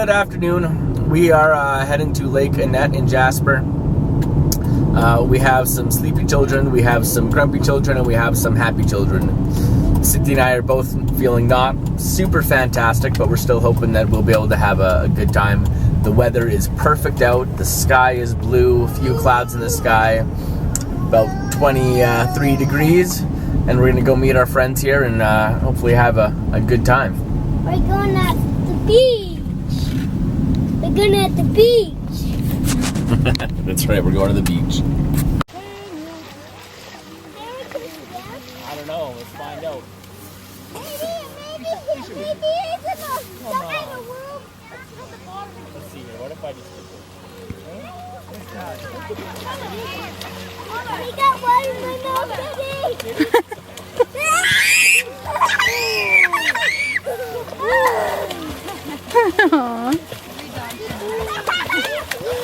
Good afternoon. We are heading to Lake Annette in Jasper. We have some sleepy children, we have some grumpy children, and we have some happy children. Cynthia and I are both feeling not super fantastic, but we're still hoping that we'll be able to have a good time. The weather is perfect out. The sky is blue, a few clouds in the sky, about 23 degrees, and we're going to go meet our friends here and hopefully have a good time. We're going at the beach. We're going at the beach. That's right, we're going to the beach. I don't know, let's find out. Maybe it's in the room. Let's see here, what if I just do We got one in the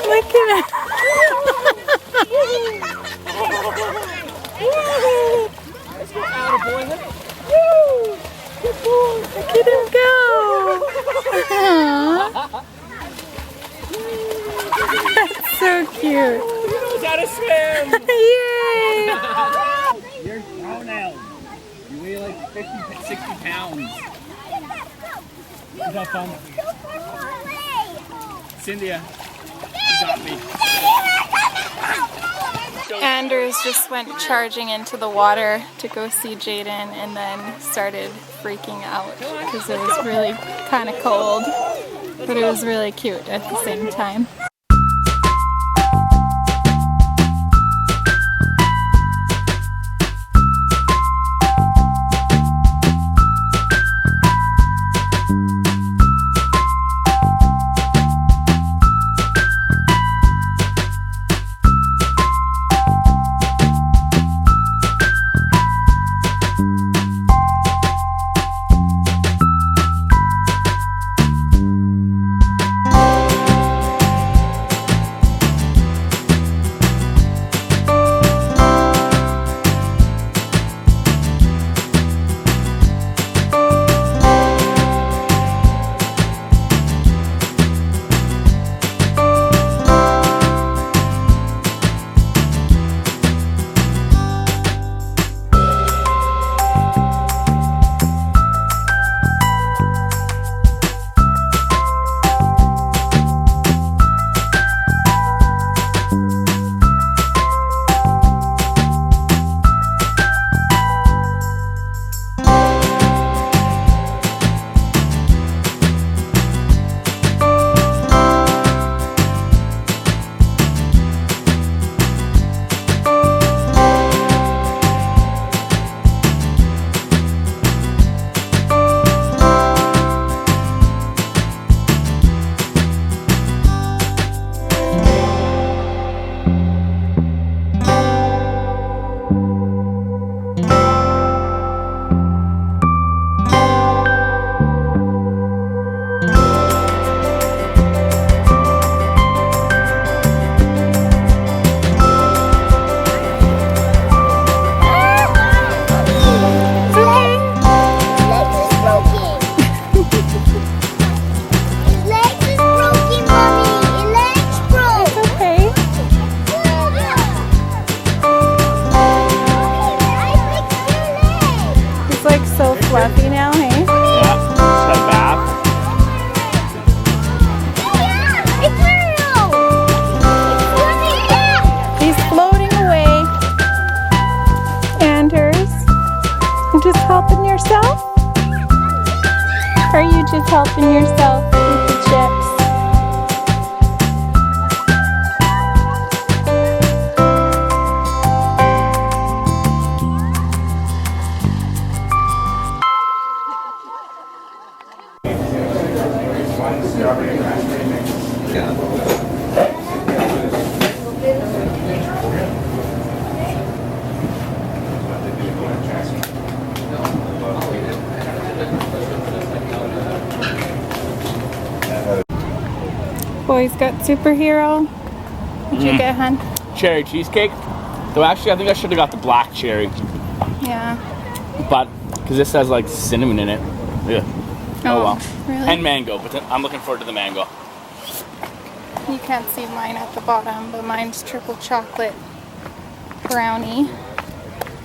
Look at it. Let's go out of boy. Good boy. Look at him go. That's so cute. He knows how to swim. Yay. You're grown now. You weigh like 50, 60 pounds. Is that fun? Cynthia, you got me. Anders just went charging into the water to go see Jaden and then started freaking out because it was really kind of cold, but it was really cute at the same time. Fluffy now, hey? Yeah, just got a bath. He's floating away. Anders, you just helping yourself? Or are you just helping yourself with the chips? Boy's got superhero. What'd you get, hun? Cherry cheesecake. Though actually, I think I should have got the black cherry. Yeah. But, because this has like cinnamon in it. Yeah. Oh well. Really? And mango, but I'm looking forward to the mango. You can't see mine at the bottom, but mine's triple chocolate brownie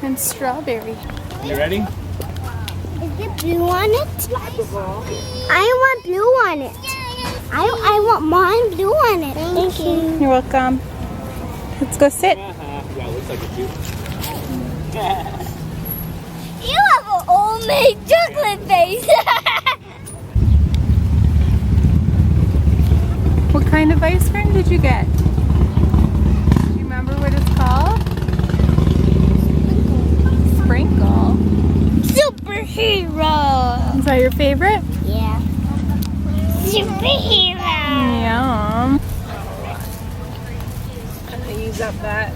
and strawberry. You ready? Is it blue on it? I want blue on it. I want mine blue on it. Thank you. You're welcome. Let's go sit. Yeah, it looks like a cute. You have an homemade chocolate face. What kind of ice cream did you get? Do you remember what it's called? Sprinkle. Superhero. Is that your favorite? Yeah. Superhero. Yum. I'm gonna use up that